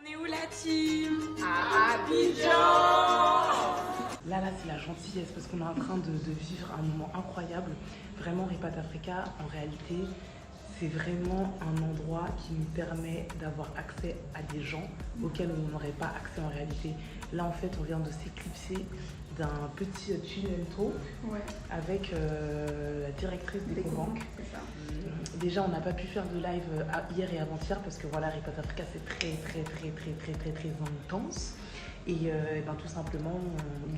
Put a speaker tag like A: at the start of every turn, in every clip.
A: On est où la team? À Abidjan!
B: Là, c'est la gentillesse parce qu'on est en train de vivre un moment incroyable. Vraiment, Ripat Africa, en réalité, c'est vraiment un endroit qui nous permet d'avoir accès à des gens auxquels on n'aurait pas accès en réalité. Là, en fait, on vient de s'éclipser d'un petit tunnel avec la directrice d'Ecobank. Déjà, on n'a pas pu faire de live hier et avant-hier parce que voilà, Ripat Africa, c'est très intense. Et ben, tout simplement,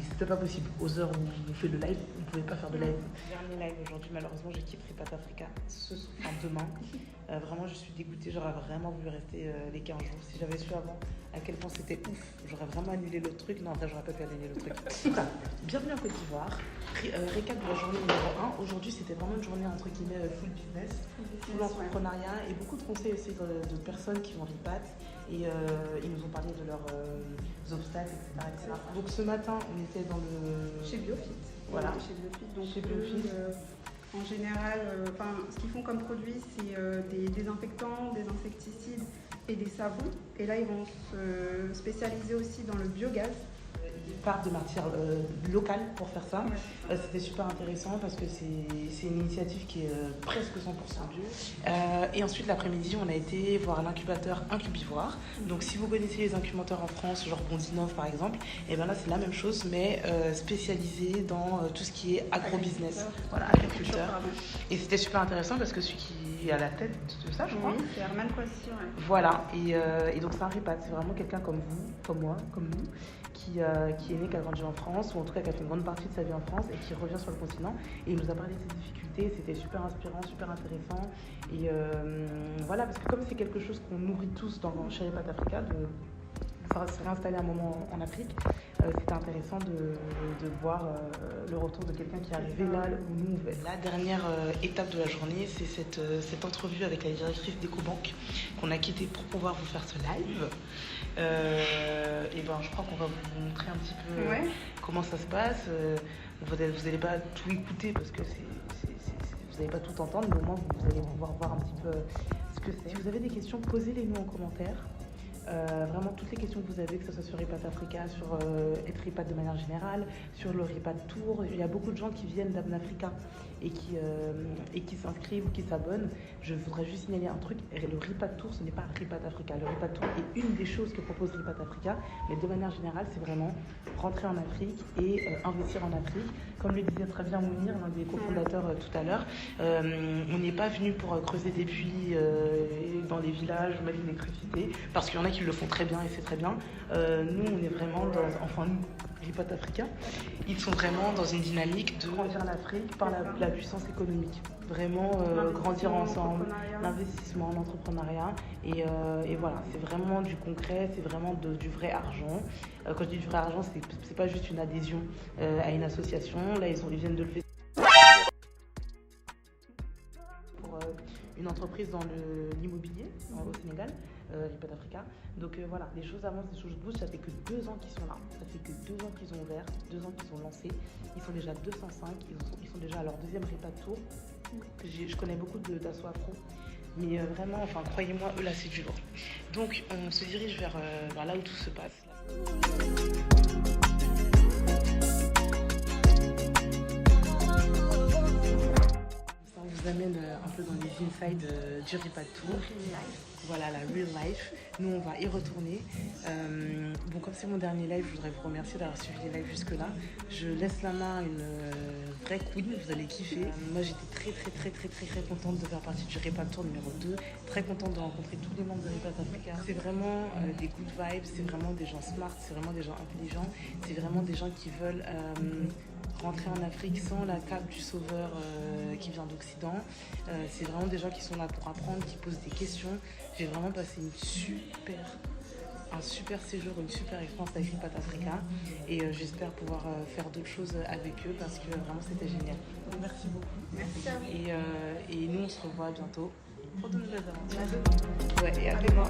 B: c'était pas possible. Aux heures où on fait le live, on ne pouvait pas faire de live. Dernier live aujourd'hui, malheureusement, je quitte Ripat Africa demain. Vraiment, je suis dégoûtée. J'aurais vraiment voulu rester les 15 jours. Si j'avais su avant à quel point c'était ouf, j'aurais vraiment annulé le truc. Non, en vrai, j'aurais pas pu annuler le truc. Voilà. Bienvenue en Côte d'Ivoire. Récap de la journée numéro 1. Aujourd'hui, c'était vraiment une journée entre guillemets full business, full entrepreneuriat et beaucoup de conseils aussi de personnes qui vont Ripat. Et ils nous ont parlé de leurs obstacles, etc. Donc ce matin, on était dans le...
C: Chez Biofit.
B: Voilà.
C: Chez Biofit. Donc,
B: chez Biofit.
C: En général, ce qu'ils font comme produit, c'est des désinfectants, des insecticides et des savons. Et là, ils vont se spécialiser aussi dans le biogaz.
B: Ils partent de matières locales pour faire ça. Ouais. C'était super intéressant parce que c'est une initiative qui est presque 100% bio. Et ensuite, l'après-midi, on a été voir l'incubateur Incubivoire. Donc, si vous connaissez les incubateurs en France, genre Bondinov par exemple, et ben là, c'est la même chose, mais spécialisé dans tout ce qui est agro-business. Voilà, agriculteur. Et c'était super intéressant parce que celui qui est à la tête de ça, je crois.
C: Oui, c'est Herman Coissy, ouais.
B: Voilà, et donc c'est un Ripat, c'est vraiment quelqu'un comme vous, comme moi, comme nous, qui est né, qui a grandi en France, ou en tout cas qui a fait une grande partie de sa vie en France et qui revient sur le continent. Et il nous a parlé de ses difficultés, c'était super inspirant, super intéressant. Et voilà, parce que comme c'est quelque chose qu'on nourrit tous chez Ripat Africa, de se réinstaller un moment en Afrique, c'était intéressant de voir le retour de quelqu'un qui est arrivé là où nous on veut être. La dernière étape de la journée, c'est cette entrevue avec la directrice d'Ecobank qu'on a quittée pour pouvoir vous faire ce live. Et ben, je crois qu'on va vous montrer un petit peu comment ça se passe. Vous n'allez pas tout écouter parce que vous n'allez pas tout entendre, mais au moins vous allez pouvoir voir un petit peu ce que c'est. Si vous avez des questions, posez-les nous en commentaire. Vraiment toutes les questions que vous avez, que ce soit sur Ripat Africa, sur être Ripat de manière générale, sur le Ripat Tour. Il y a beaucoup de gens qui viennent d'Abn Africa et qui s'inscrivent ou qui s'abonnent. Je voudrais juste signaler un truc, le Ripat Tour, ce n'est pas Ripat Africa. Le Ripat Tour est une des choses que propose Ripat Africa, mais de manière générale, c'est vraiment rentrer en Afrique et investir en Afrique. Comme le disait très bien Mounir, l'un des cofondateurs tout à l'heure, on n'est pas venu pour creuser des puits dans les villages ou mettre l'électricité, parce qu'il y en a qui le font très bien et c'est très bien. Nous, on est vraiment nous, Ripat Africa, ils sont vraiment dans une dynamique de grandir l'Afrique par la puissance économique. Vraiment grandir ensemble, l'investissement, l'entrepreneuriat. Et voilà, c'est vraiment du concret, c'est vraiment du vrai argent. Quand je dis du vrai argent, c'est pas juste une adhésion à une association. Là, ils viennent de le faire pour une entreprise dans l'immobilier au Sénégal. Ripat Africa. Donc voilà, les choses avancent, les choses bougent. Ça fait que 2 ans qu'ils sont là. Ça fait que 2 ans qu'ils ont ouvert, 2 ans qu'ils ont lancé. Ils sont déjà 205. Ils sont déjà à leur 2e Ripat Tour. Je connais beaucoup d'assos afro. Mais vraiment, croyez-moi, eux là, c'est du lourd. Donc on se dirige vers là où tout se passe. On vous amène un peu dans les insides du Ripat Tour. Voilà, la real life. Nous, on va y retourner. Bon, comme c'est mon dernier live, je voudrais vous remercier d'avoir suivi les lives jusque-là. Je laisse la main à une vraie queen, vous allez kiffer. Moi, j'étais très contente de faire partie du Ripat Tour numéro 2. Très contente de rencontrer tous les membres de Ripat Africa. C'est vraiment des good vibes, c'est vraiment des gens smart, c'est vraiment des gens intelligents, c'est vraiment des gens qui veulent rentrer en Afrique sans la cape du sauveur qui vient d'Occident. C'est vraiment des gens qui sont là pour apprendre, qui posent des questions. J'ai vraiment passé un super séjour, une super expérience avec Ripat Africa et j'espère pouvoir faire d'autres choses avec eux parce que vraiment c'était génial. Donc, merci beaucoup.
C: Merci à vous.
B: Et nous on se revoit bientôt pour de nouvelles aventures. Ouais, et appelez-moi.